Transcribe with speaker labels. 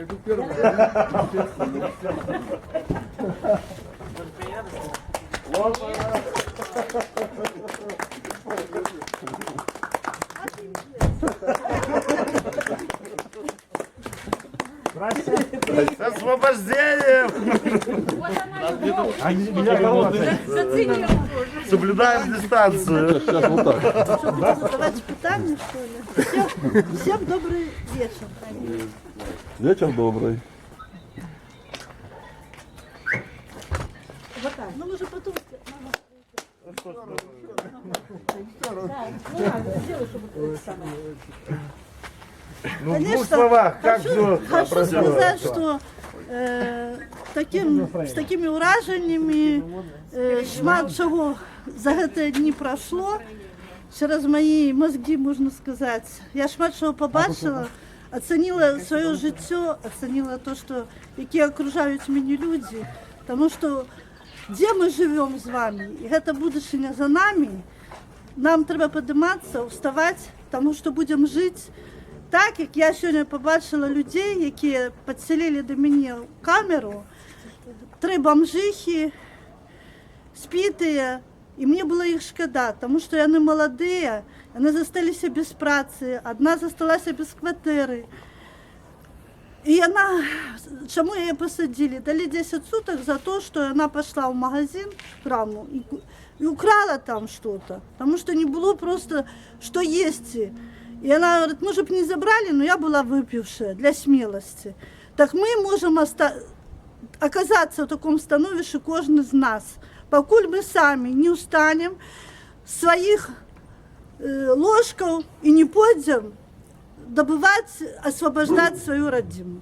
Speaker 1: пройду первым.
Speaker 2: С освобождением! Соблюдаем дистанцию.
Speaker 3: Задавать питание, что ли? Всем добрый вечер.
Speaker 4: Вечер добрый.
Speaker 3: Вот так. Ну, мы же потом...
Speaker 2: Ну, в двух словах, как все
Speaker 3: Хочу сказать, что з такими ураженнями шмат чого за ці дні пройшло. Через мої мозги, можна сказати. Я шмат чого побачила, оцінила своє життя, оцінила те, які окружають мене люди. Тому що де ми живемо з вами, і це будущее за нами, нам треба підніматися, вставати, тому що будемо жити так, як я сьогодні побачила людей, які підселили до мене камеру, 3 бомжихи, спіті, і мені було їх шкода, тому що вони молоді, вони залишилися без праці, одна залишилася без квартири. И она, чему ее посадили? Дали 10 суток за то, что она пошла в магазин, в краму, и украла там что-то. Потому что не было просто, что есть. И она говорит, мы же не забрали, но я была выпившая для смелости. Так мы можем оказаться в таком становище, каждый из нас, покуль мы сами не устанем своих ложков и не пойдем добывать, освобождать свою родину.